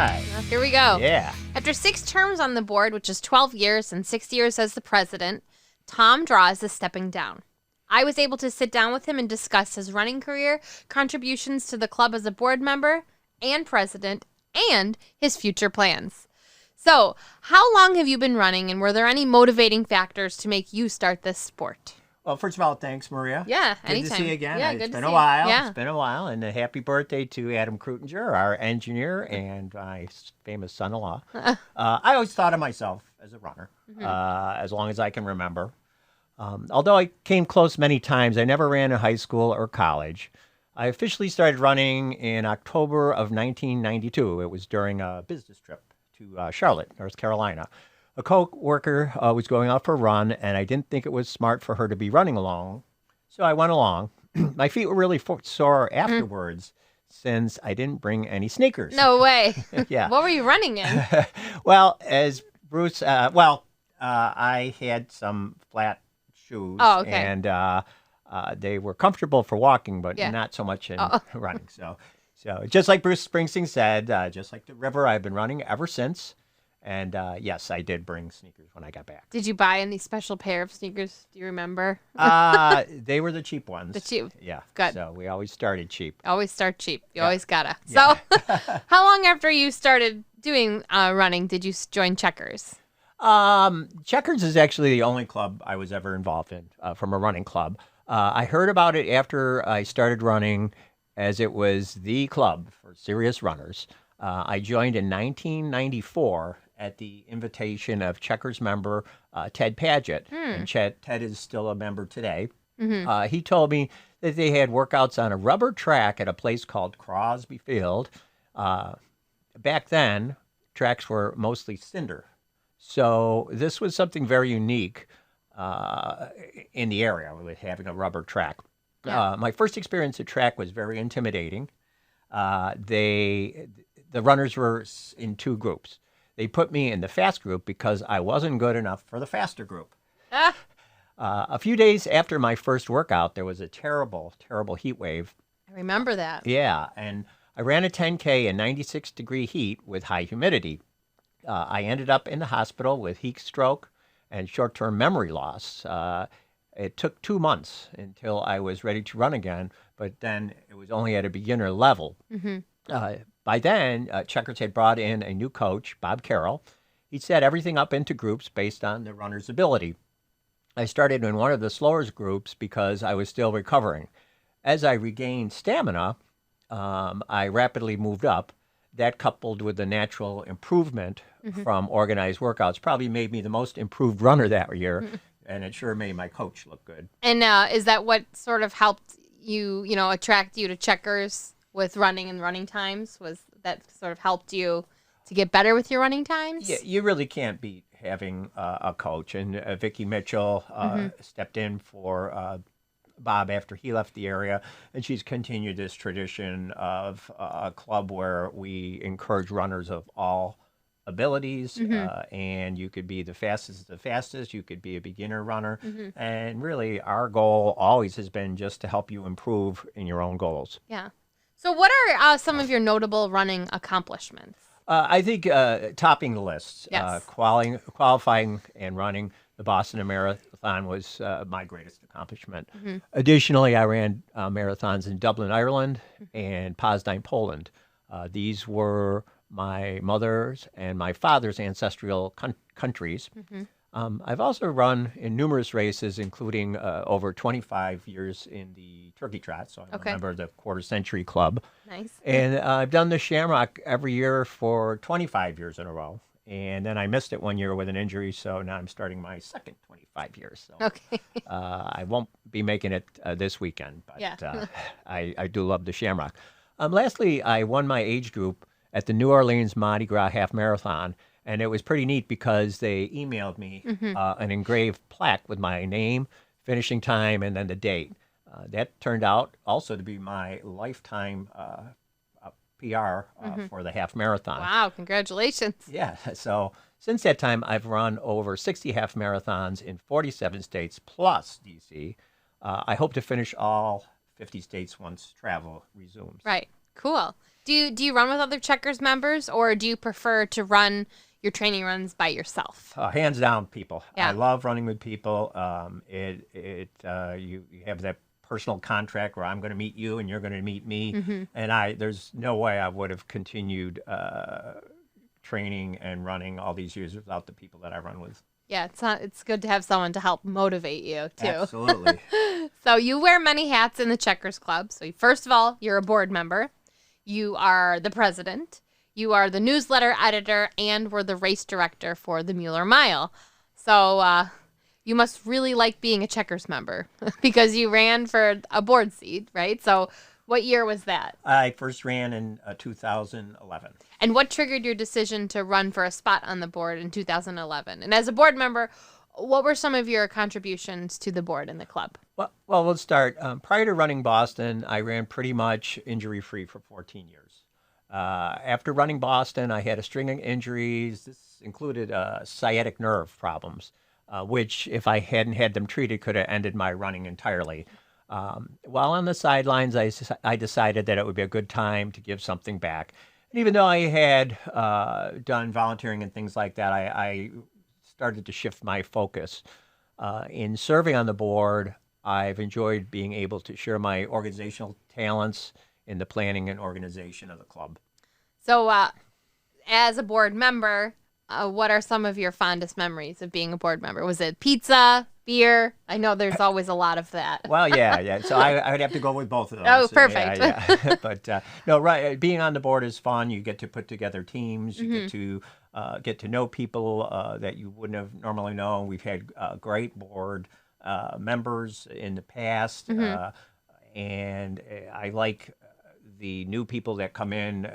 right. Well, here we go. Yeah. After 6 terms on the board, which is 12 years and 6 years as the president, Tom Droz is stepping down. I was able to sit down with him and discuss his running career, contributions to the club as a board member and president, and his future plans. So, how long have you been running, and were there any motivating factors to make you start this sport? Well, first of all, thanks, Maria. Yeah, good anytime. to see you again. Yeah, It's good to been see a you. while. Yeah. It's been a while. And a happy birthday to Adam Krutinger, our engineer and my famous son-in-law. I always thought of myself as a runner, as long as I can remember. Although I came close many times, I never ran in high school or college. I officially started running in October of 1992. It was during a business trip to Charlotte, North Carolina. A co-worker was going out for a run, and I didn't think it was smart for her to be running along, so I went along. My feet were really sore afterwards since I didn't bring any sneakers. No way. Yeah. What were you running in? Well, as Bruce, I had some flat shoes, Oh, okay. and they were comfortable for walking, but Yeah. not so much in running. So just like Bruce Springsteen said, just like the river, I've been running ever since. And yes, I did bring sneakers when I got back. Did you buy any special pair of sneakers? Do you remember? They were the cheap ones. The cheap. Yeah. Good. So we always started cheap. Always start cheap. You Yeah. always gotta. Yeah. So, how long after you started doing running did you join Checkers? Checkers is actually the only club I was ever involved in from a running club. I heard about it after I started running, as it was the club for serious runners. I joined in 1994 at the invitation of Checkers member Ted Padgett, and Ted is still a member today. He told me that they had workouts on a rubber track at a place called Crosby Field. Back then, tracks were mostly cinder. So this was something very unique in the area with having a rubber track. Yeah. My first experience at track was very intimidating. The runners were in 2 groups. They put me in the fast group because I wasn't good enough for the faster group. A few days after my first workout, there was a terrible, terrible heat wave. I remember that. Yeah, and I ran a 10K in 96-degree heat with high humidity. I ended up in the hospital with heat stroke and short-term memory loss. It took 2 months until I was ready to run again, but then it was only at a beginner level. By then, Checkers had brought in a new coach, Bob Carroll. He set everything up into groups based on the runner's ability. I started in one of the slower groups because I was still recovering. As I regained stamina, I rapidly moved up. That, coupled with the natural improvement from organized workouts, probably made me the most improved runner that year, and it sure made my coach look good. And is that what sort of helped you, attract you to Checkers with running and running times? Was that sort of helped you to get better with your running times? Yeah, you really can't beat having a coach. And Vicki Mitchell stepped in for Bob after he left the area, and she's continued this tradition of a club where we encourage runners of all abilities, and you could be the fastest, you could be a beginner runner, and really our goal always has been just to help you improve in your own goals. Yeah. So what are some of your notable running accomplishments? I think topping the list, Yes. qualifying and running the Boston Marathon was my greatest accomplishment. Additionally, I ran marathons in Dublin, Ireland, and Poznań, Poland. These were my mother's and my father's ancestral countries. I've also run in numerous races, including over 25 years in the Turkey Trot, so I'm a member of the Quarter Century Club. Nice. And I've done the Shamrock every year for 25 years in a row. And then I missed it one year with an injury, so now I'm starting my second 25 years. So Okay. I won't be making it this weekend, but Yeah. I do love the Shamrock. Lastly, I won my age group at the New Orleans Mardi Gras Half Marathon, and it was pretty neat because they emailed me an engraved plaque with my name, finishing time, and then the date. That turned out also to be my lifetime PR for the half marathon. Wow, congratulations. Yeah, so since that time, I've run over 60 half marathons in 47 states plus DC. I hope to finish all 50 states once travel resumes. Right. Cool. Do you run with other Checkers members, or do you prefer to run your training runs by yourself? Hands down, people. Yeah. I love running with people. You have that personal contract where I'm going to meet you and you're going to meet me, and there's no way I would have continued training and running all these years without the people that I run with. Yeah, it's good to have someone to help motivate you too. Absolutely. So you wear many hats in the Checkers Club. So first of all, you're a board member. You are the president. You are the newsletter editor, and we're the race director for the Mueller Mile. So you must really like being a Checkers member because you ran for a board seat, right? So what year was that? I first ran in 2011. And what triggered your decision to run for a spot on the board in 2011? And as a board member, what were some of your contributions to the board and the club? Well, let's start. Prior to running Boston, I ran pretty much injury-free for 14 years. After running Boston, I had a string of injuries. This included sciatic nerve problems, which, if I hadn't had them treated, could have ended my running entirely. While on the sidelines, I decided that it would be a good time to give something back. And even though I had done volunteering and things like that, I started to shift my focus. In serving on the board, I've enjoyed being able to share my organizational talents in the planning and organization of the club. So as a board member, what are some of your fondest memories of being a board member? Was it pizza, beer? I know there's always a lot of that. Well, yeah. So I would have to go with both of those. Oh, perfect. Yeah. But no, right. Being on the board is fun. You get to put together teams. You get to know people that you wouldn't have normally known. We've had great board members in the past, and I like the new people that come in,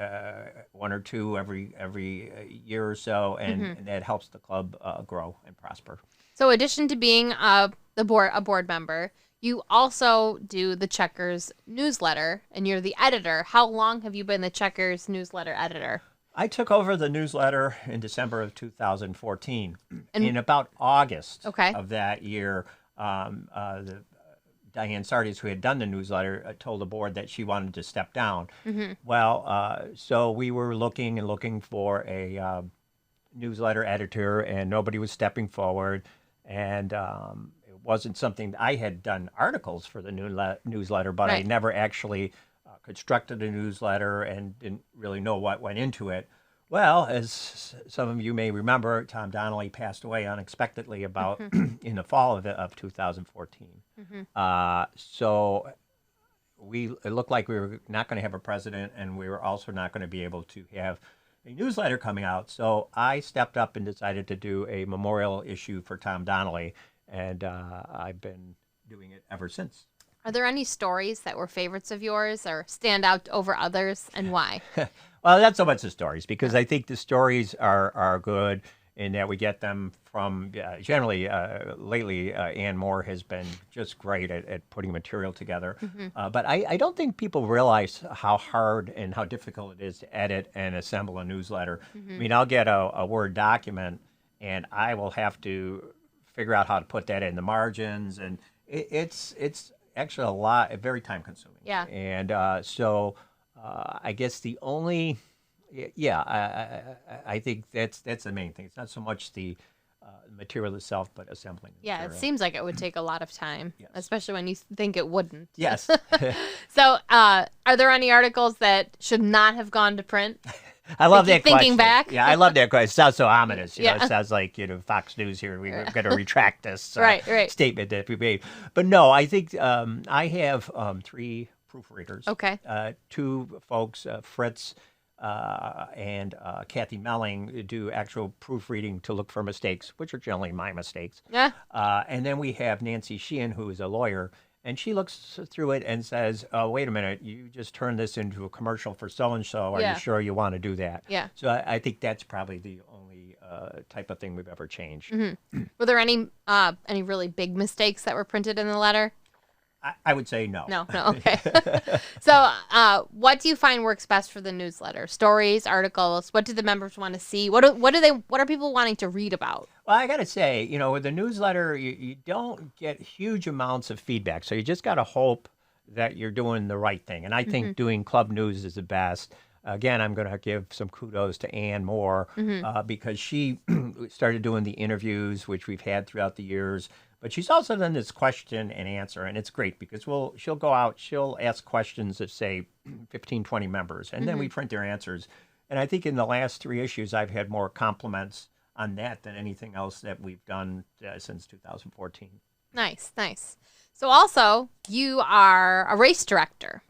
one or two every year or so, and that helps the club grow and prosper. So, in addition to being a board member, you also do the Checkers newsletter, and you're the editor. How long have you been the Checkers newsletter editor? I took over the newsletter in December of 2014. In about August of that year, Diane Sardis, who had done the newsletter, told the board that she wanted to step down. Well, so we were looking for a newsletter editor, and nobody was stepping forward. And it wasn't something I had done articles for the newsletter, but I never actually constructed a newsletter and didn't really know what went into it. Well, as some of you may remember, Tom Donnelly passed away unexpectedly about in the fall of 2014. So it looked like we were not going to have a president, and we were also not going to be able to have a newsletter coming out. So I stepped up and decided to do a memorial issue for Tom Donnelly, and I've been doing it ever since. Are there any stories that were favorites of yours or stand out over others, and why? Well, not so much the stories, because I think the stories are good in that we get them from, generally, lately, Ann Moore has been just great at putting material together. But I don't think people realize how hard and how difficult it is to edit and assemble a newsletter. I mean, I'll get a Word document, and I will have to figure out how to put that in the margins, and it's actually very time consuming. Yeah. And so I guess the only, I think that's the main thing. It's not so much the material itself, but assembling the material. It seems like it would take a lot of time, especially when you think it wouldn't. Yes. So are there any articles that should not have gone to print? I love that question. Thinking back? Yeah, I love that question. It sounds so ominous. It sounds like, Fox News here. We're going to retract this statement that we made. But no, I think I have 3 proofreaders. Okay. 2 folks, Fritz and Kathy Melling, do actual proofreading to look for mistakes, which are generally my mistakes. Yeah. And then we have Nancy Sheehan, who is a lawyer, and she looks through it and says, "Oh, wait a minute, you just turned this into a commercial for so-and-so. Are you sure you want to do that?" Yeah. So I think that's probably the only type of thing we've ever changed. Were there any really big mistakes that were printed in the letter? I would say no. No, okay. So what do you find works best for the newsletter? Stories, articles? What do the members want to see? What are people wanting to read about? Well, I got to say, with the newsletter, you don't get huge amounts of feedback. So you just got to hope that you're doing the right thing. And I think doing club news is the best. again, I'm going to give some kudos to Ann Moore because she started doing the interviews, which we've had throughout the years. But she's also done this question and answer, and it's great because she'll go out, she'll ask questions of, say, 15, 20 members, and then we print their answers. And I think in the last 3 issues, I've had more compliments on that than anything else that we've done since 2014. Nice, nice. So also, you are a race director,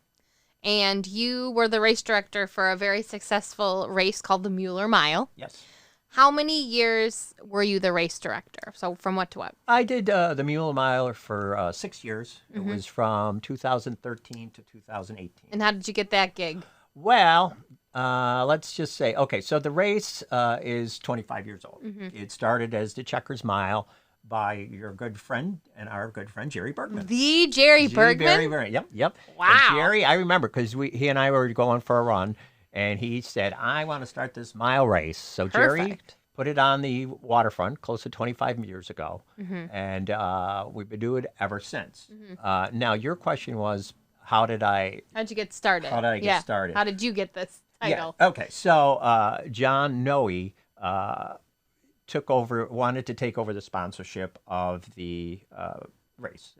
and you were the race director for a very successful race called the Mueller Mile. Yes. How many years were you the race director? So from what to what? I did the Mueller Mile for 6 years. It was from 2013 to 2018. And how did you get that gig? Well, let's just say, okay, so the race is 25 years old. It started as the Checkers Mile by your good friend and our good friend, Jerry Bergman. The Jerry Bergman? Yep. Wow. And Jerry, I remember because he and I were going for a run, and he said, I want to start this mile race. So Jerry Perfect. put it on the waterfront close to 25 years ago, and we've been doing it ever since. Now, your question was, how'd you get started? How did I get started? How did you get this title? Yeah. Okay, so John Noe wanted to take over the sponsorship of the race.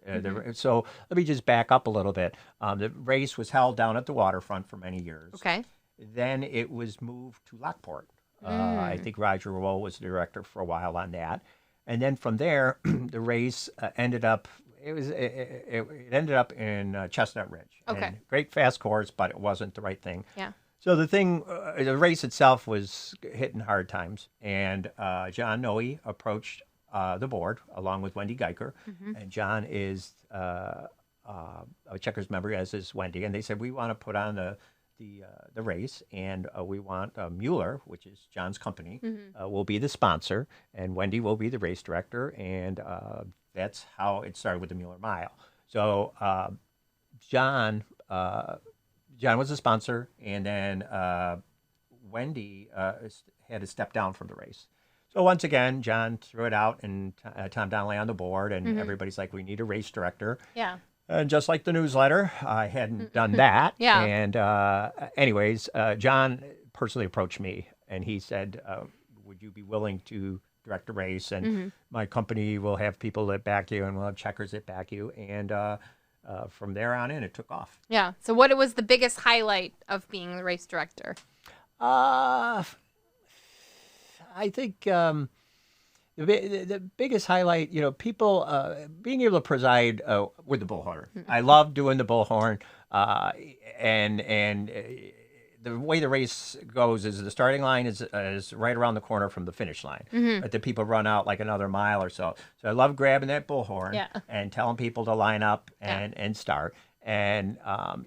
So let me just back up a little bit. The race was held down at the waterfront for many years. Okay. Then it was moved to Lockport. I think Roger Rowe was the director for a while on that. And then from there, the race ended up, it ended up in Chestnut Ridge. Okay. And great fast course, but it wasn't the right thing. Yeah. So the race itself was hitting hard times. And John Noe approached the board along with Wendy Geiker. And John is a Checkers member, as is Wendy. And they said, we want to put on the race, and we want Mueller, which is John's company, will be the sponsor, and Wendy will be the race director, and that's how it started with the Mueller Mile. So John was the sponsor, and then Wendy had to step down from the race. So once again, John threw it out, and Tom Donnelly on the board, and everybody's like, we need a race director. Yeah. And just like the newsletter, I hadn't done that. Yeah. And anyways, John personally approached me, and he said, would you be willing to direct a race? And my company will have people that back you, and we'll have Checkers that back you. And from there on in, it took off. Yeah. So what was the biggest highlight of being the race director? I think... The biggest highlight, people being able to preside with the bullhorn. I love doing the bullhorn, and the way the race goes is the starting line is right around the corner from the finish line, but the people run out like another mile or so. So I love grabbing that bullhorn and telling people to line up and start. And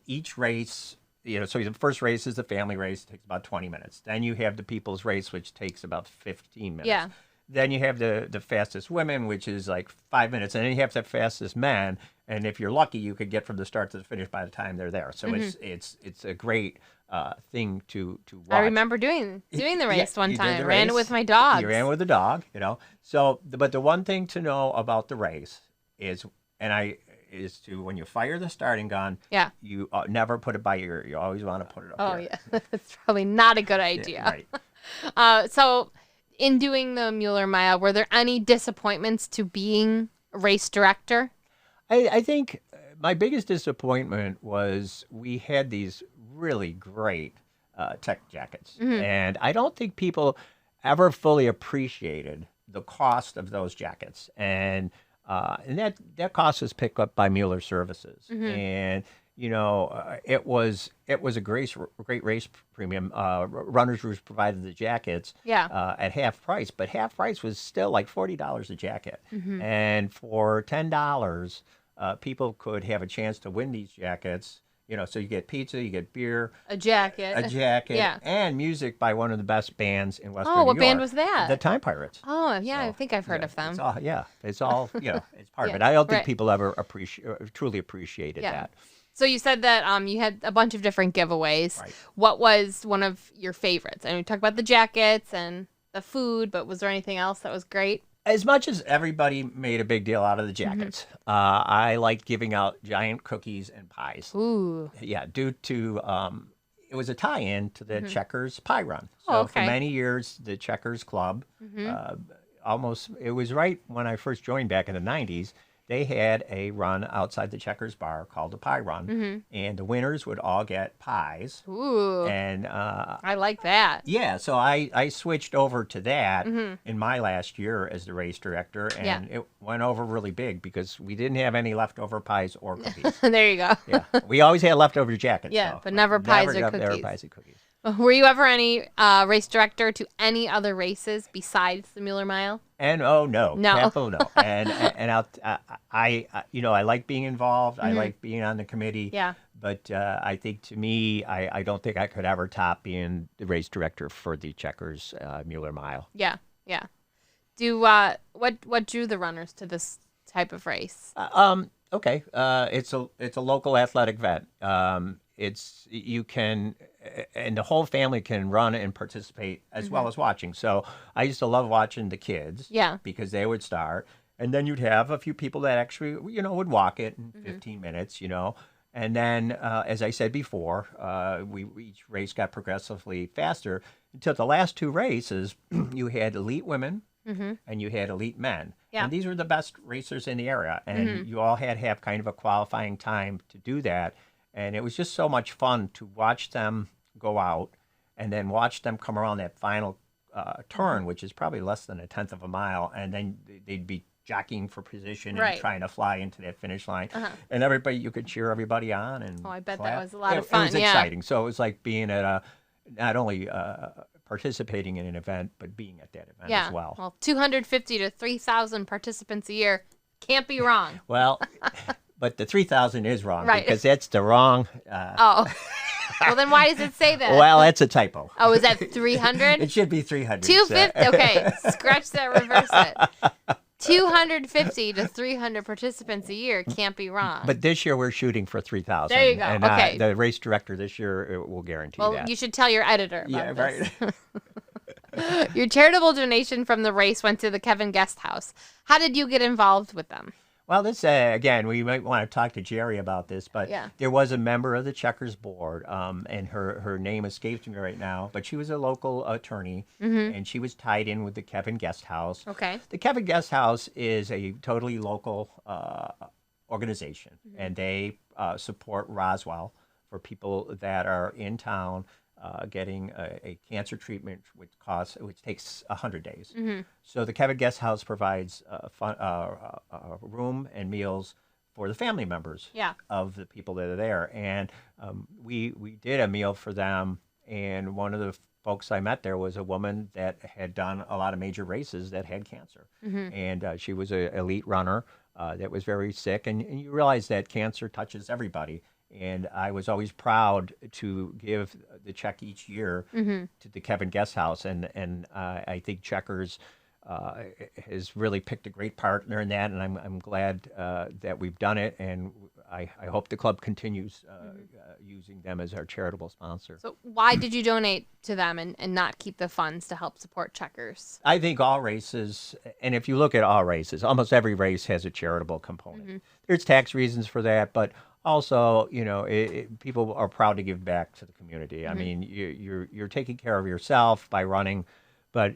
each race. So the first race is the family race. It takes about 20 minutes. Then you have the people's race, which takes about 15 minutes. Yeah. Then you have the fastest women, which is like 5 minutes. And then you have the fastest men. And if you're lucky, you could get from the start to the finish by the time they're there. So it's a great thing to watch. I remember doing the race one time. Ran it with my dog. You ran with the dog, So, but the one thing to know about the race is when you fire the starting gun, you never put it by your ear. You always want to put it up here. Yeah. That's probably not a good idea. Yeah, right. So in doing the Mueller Mile, were there any disappointments to being a race director? I think my biggest disappointment was we had these really great tech jackets. And I don't think people ever fully appreciated the cost of those jackets. And that cost was picked up by Mueller Services. And it was a great race premium. Runners Roost provided the jackets at half price, but half price was still like $40 a jacket. And for $10, people could have a chance to win these jackets. So you get pizza, you get beer, a jacket, and music by one of the best bands in Western New York. Oh, what band was that? The Time Pirates. Oh, yeah, I think I've heard of them. It's all it's part of it. I don't think people ever truly appreciated that. So you said that you had a bunch of different giveaways. Right. What was one of your favorites? I mean, we talked about the jackets and the food, but was there anything else that was great? As much as everybody made a big deal out of the jackets, I liked giving out giant cookies and pies. Ooh. Yeah, due to it was a tie-in to the Checkers Pie Run. So Oh, for okay. many years, the Checkers Club, it was right when I first joined back in the 90s, they had a run outside the Checkers bar called the Pie Run. And the winners would all get pies. Ooh, And I like that. yeah, so I switched over to that in my last year as the race director, and it went over really big because we didn't have any leftover pies or cookies. There you go. Yeah, we always had leftover jackets. Yeah, though, but never pies or never cookies. pies or cookies. Were you ever any race director to any other races besides the Mueller Mile? And oh no, No. capital no. And I like being involved. I like being on the committee. Yeah. But I think to me, I don't think I could ever top being the race director for the Checkers Mueller Mile. Yeah, yeah. Do what drew the runners to this type of race? Okay. It's a local athletic event. You can, and the whole family can run and participate as well as watching. So I used to love watching the kids. Yeah. Because they would start, and then you'd have a few people that actually, would walk it in 15 minutes, And then, as I said before, each race got progressively faster until the last two races. You had elite women and you had elite men. Yeah. And these were the best racers in the area. And you all had to have kind of a qualifying time to do that. And it was just so much fun to watch them go out and then watch them come around that final turn, which is probably less than a tenth of a mile. And then they'd be jockeying for position and Right. trying to fly into that finish line. And everybody, you could cheer everybody on. And Oh, I bet clap. that was a lot of fun. It was yeah. exciting. So it was like being at not only participating in an event, but being at that event Yeah. as well. Well, 250 to 3,000 participants a year can't be wrong. Well, but the 3,000 is wrong Right. because that's the wrong. Oh. Well, then why does it say that? Well, that's a typo. Oh, is that 300? It should be 300. 250. Okay, scratch that, reverse it. 250 to 300 participants a year can't be wrong. But this year we're shooting for 3,000. There you go. And Okay. the race director this year will guarantee well, that. you should tell your editor about Yeah, this. right. Your charitable donation from the race went to the Kevin Guest House. How did you get involved with them? Well, this again, we might want to talk to Jerry about this, but Yeah. there was a member of the Checkers board, and her name escapes me right now, but she was a local attorney, and she was tied in with the Kevin Guest House. Okay. The Kevin Guest House is a totally local organization, and they support Roswell for people that are in town getting a cancer treatment, which takes 100 days. So the Kevin Guest House provides room and meals for the family members Yeah. of the people that are there. And we did a meal for them. And one of the folks I met there was a woman that had done a lot of major races that had cancer. And she was an elite runner that was very sick. And you realize that cancer touches everybody. And I was always proud to give the check each year to the Kevin Guest House. And I think Checkers has really picked a great partner in that. And I'm glad that we've done it. And I hope the club continues using them as our charitable sponsor. So why did you donate to them and not keep the funds to help support Checkers? I think all races, and if you look at all races, almost every race has a charitable component. There's tax reasons for that, but also, people are proud to give back to the community. I mean, you're taking care of yourself by running, but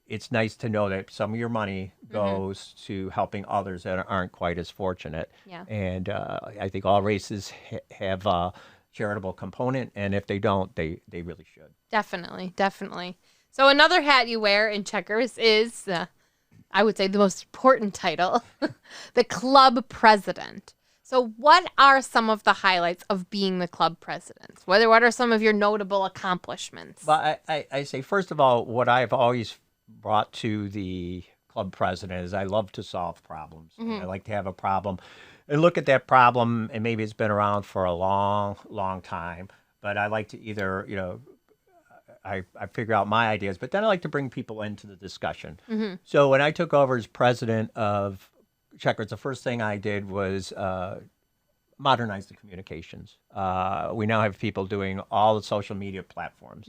it's nice to know that some of your money goes to helping others that aren't quite as fortunate. Yeah. And I think all races have a charitable component, and if they don't, they really should. Definitely, definitely. So another hat you wear in Checkers is, I would say, the most important title, the club president. So what are some of the highlights of being the club president? What are some of your notable accomplishments? Well, I say, first of all, what I've always brought to the club president is I love to solve problems. I like to have a problem and look at that problem, and maybe it's been around for a long, long time, but I like to either, I figure out my ideas, but then I like to bring people into the discussion. So when I took over as president of Checkers, the first thing I did was modernize the communications. We now have people doing all the social media platforms.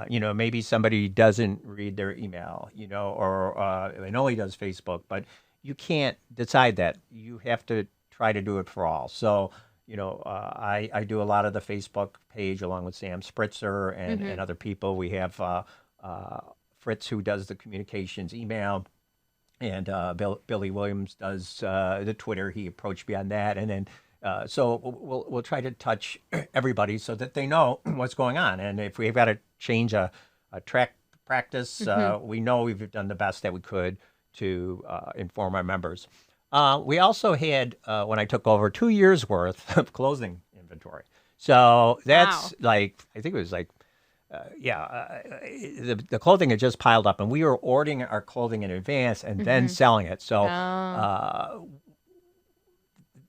Maybe somebody doesn't read their email, or and only does Facebook, but you can't decide that. You have to try to do it for all. So, I do a lot of the Facebook page along with Sam Spritzer and other people. We have Fritz, who does the communications email, and Billy Williams does the Twitter. He approached me on that, and then so we'll try to touch everybody so that they know what's going on. And if we've got to change a track practice, we know we've done the best that we could to inform our members. We also had, when I took over, 2 years worth of clothing inventory. So that's I think it was like, the clothing had just piled up, and we were ordering our clothing in advance and then selling it. So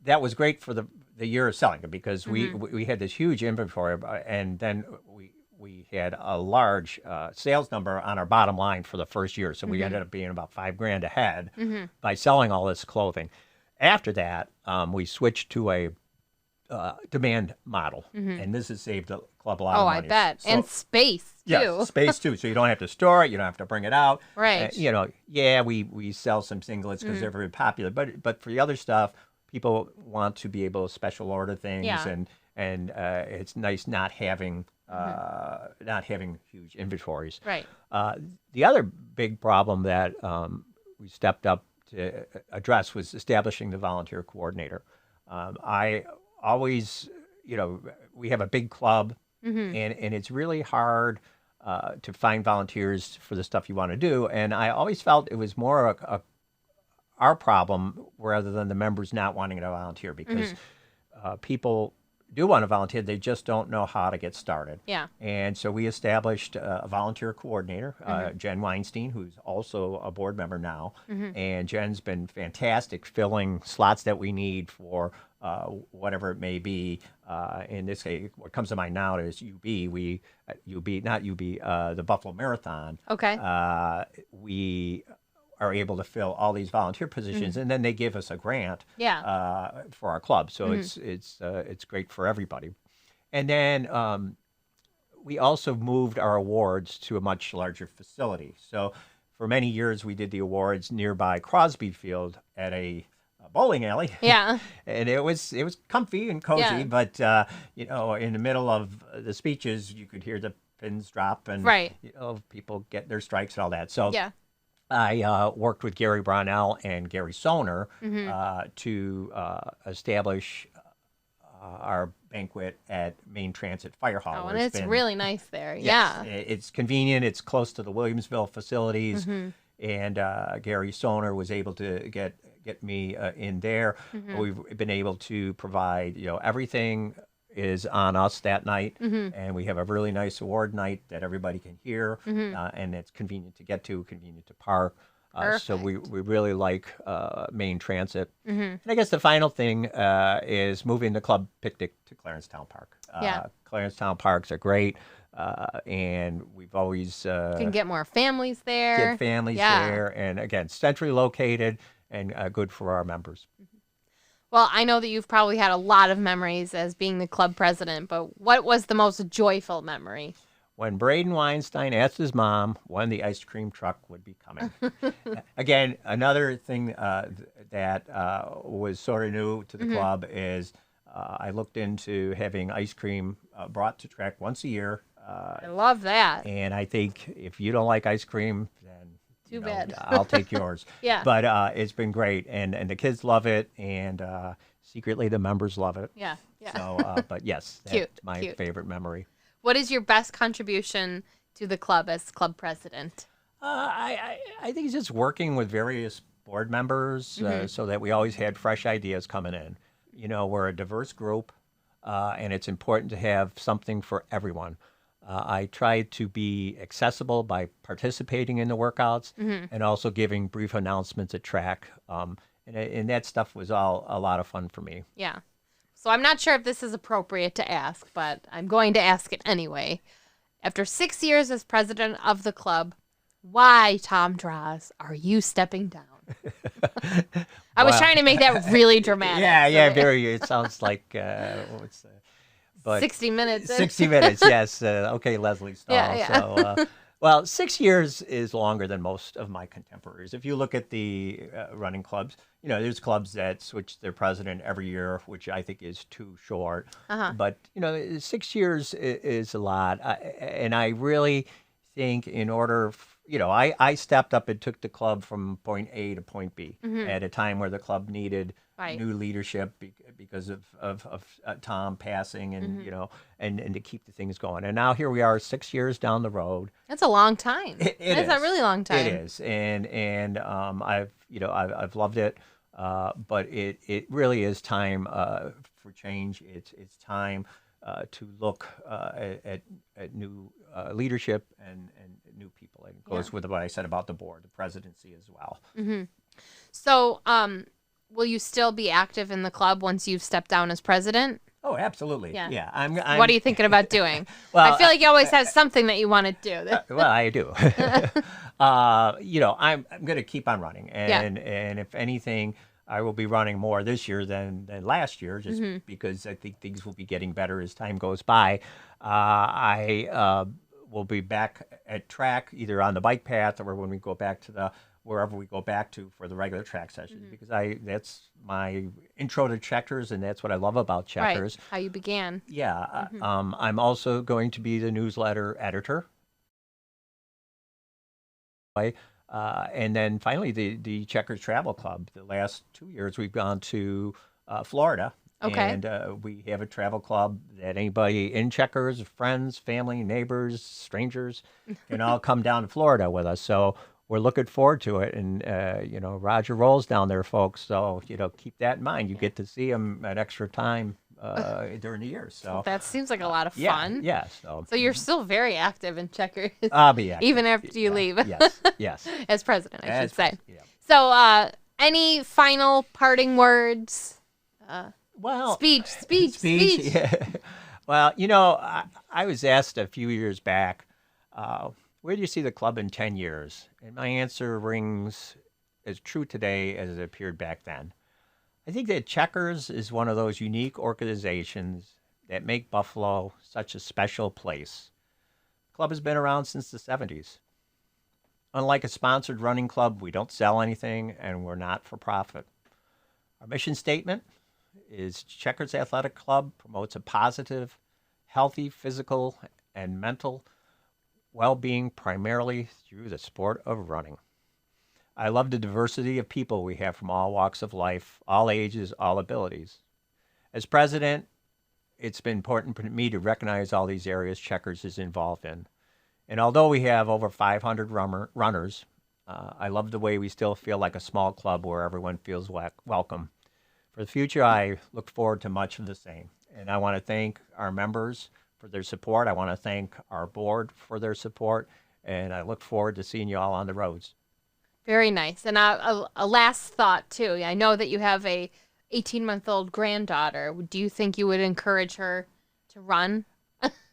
that was great for the year of selling it, because we had this huge inventory, and then we had a large sales number on our bottom line for the first year. So we ended up being about $5,000 ahead by selling all this clothing. After that, we switched to a demand model, and this has saved the club a lot of money. I bet. So, and space, too. Yeah, space, too. So you don't have to store it. You don't have to bring it out. Right. We sell some singlets because they're very popular. But for the other stuff, people want to be able to special order things, and it's nice not having huge inventories. Right. The other big problem that we stepped up to address was establishing the volunteer coordinator. I always, we have a big club, and it's really hard to find volunteers for the stuff you want to do. And I always felt it was more our problem rather than the members not wanting to volunteer, because people do want to volunteer, they just don't know how to get started. Yeah. And so we established a volunteer coordinator, Jen Weinstein, who's also a board member now. And Jen's been fantastic filling slots that we need for whatever it may be. In this case, what comes to mind now is the Buffalo Marathon. Okay. We are able to fill all these volunteer positions, and then they give us a grant for our club. So it's great for everybody. And then we also moved our awards to a much larger facility. So for many years, we did the awards nearby Crosby Field at a bowling alley. Yeah. And it was comfy and cozy, but in the middle of the speeches, you could hear the pins drop, and people get their strikes and all that. So I worked with Gary Brownell and Gary Soner to establish our banquet at Main Transit Fire Hall. Oh, and it's really nice there. Yes, it's convenient. It's close to the Williamsville facilities, and Gary Soner was able to get me in there. We've been able to provide, everything is on us that night, and we have a really nice award night that everybody can hear, and it's convenient to get to, convenient to park. So we really like Main Transit. And I guess the final thing is moving the club picnic to Clarence Town Park. Clarence Town Parks are great, and we've always can get more families there. Get families there, and again, centrally located and good for our members. Well, I know that you've probably had a lot of memories as being the club president, but what was the most joyful memory? When Braden Weinstein asked his mom when the ice cream truck would be coming. Again, another thing that was sort of new to the club is I looked into having ice cream brought to track once a year. I love that. And I think if you don't like ice cream, then too bad. I'll take yours. But it's been great, and the kids love it, and secretly the members love it. Yeah. So, but yes, that's my favorite memory. What is your best contribution to the club as club president? I think it's just working with various board members so that we always had fresh ideas coming in. We're a diverse group, and it's important to have something for everyone. I try to be accessible by participating in the workouts and also giving brief announcements at track. And that stuff was all a lot of fun for me. Yeah. So I'm not sure if this is appropriate to ask, but I'm going to ask it anyway. After 6 years as president of the club, why, Tom Droz, are you stepping down? I was trying to make that really dramatic. Very. It sounds like but 60 minutes. 60 minutes, yes. Okay, Leslie Stahl. So, Well, 6 years is longer than most of my contemporaries. If you look at the running clubs, there's clubs that switch their president every year, which I think is too short. But 6 years is a lot, and I really think in order, I stepped up and took the club from point A to point B at a time where the club needed new leadership because of Tom passing, and and to keep the things going. And now here we are, 6 years down the road. That's a long time. That's a really long time. It is, and I've loved it, but it really is time for change. It's time to look at new leadership and new people. And it goes with what I said about the board, the presidency as well. So, will you still be active in the club once you've stepped down as president? Oh, absolutely. Yeah. I'm what are you thinking about doing? Well, I feel like you always have something that you want to do. Well, I do. I'm going to keep on running, and if anything, I will be running more this year than last year, just because I think things will be getting better as time goes by. I will be back at track, either on the bike path or when we go back to wherever we go back to for the regular track sessions, because that's my intro to Checkers, and that's what I love about Checkers. Right, how you began. Yeah. I'm also going to be the newsletter editor. And then finally, the Checkers Travel Club. The last 2 years, we've gone to Florida. Okay. And we have a travel club that anybody in Checkers, friends, family, neighbors, strangers, can all come down to Florida with us. So we're looking forward to it. And, Roger rolls down there, folks. So, keep that in mind. You get to see him at extra time during the year. So that seems like a lot of fun. Yeah. So you're still very active in Checkers. I'll be active. Even after you leave. Yes. As president, I should say. Yeah. So any final parting words? Well, speech. Yeah. Well, I was asked a few years back, where do you see the club in 10 years? And my answer rings as true today as it appeared back then. I think that Checkers is one of those unique organizations that make Buffalo such a special place. The club has been around since the 70s. Unlike a sponsored running club, we don't sell anything, and we're not for profit. Our mission statement is Checkers Athletic Club promotes a positive, healthy physical and mental well-being primarily through the sport of running. I love the diversity of people we have from all walks of life, all ages, all abilities. As president, it's been important for me to recognize all these areas Checkers is involved in. And although we have over 500 runners, I love the way we still feel like a small club where everyone feels welcome. For the future, I look forward to much of the same. And I want to thank our members for their support. I want to thank our board for their support. And I look forward to seeing you all on the roads. Very nice. And a last thought, too. I know that you have a 18-month-old granddaughter. Do you think you would encourage her to run?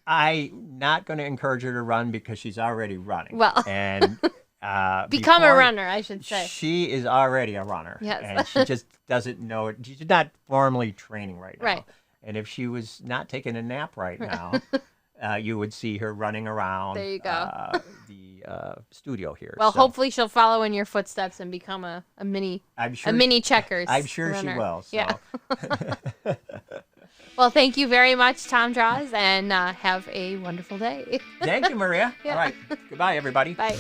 I'm not going to encourage her to run because she's already running. Well, and become a runner, I should say. She is already a runner. Yes. And she just doesn't know it. She's not formally training right now. Right. And if she was not taking a nap right now, you would see her running around there you go. The studio here. Well, hopefully she'll follow in your footsteps and become a mini Checkers I'm sure runner. she will. So. Yeah. Well, thank you very much, Tom Droz, and have a wonderful day. Thank you, Maria. Yeah. All right. Goodbye, everybody. Bye.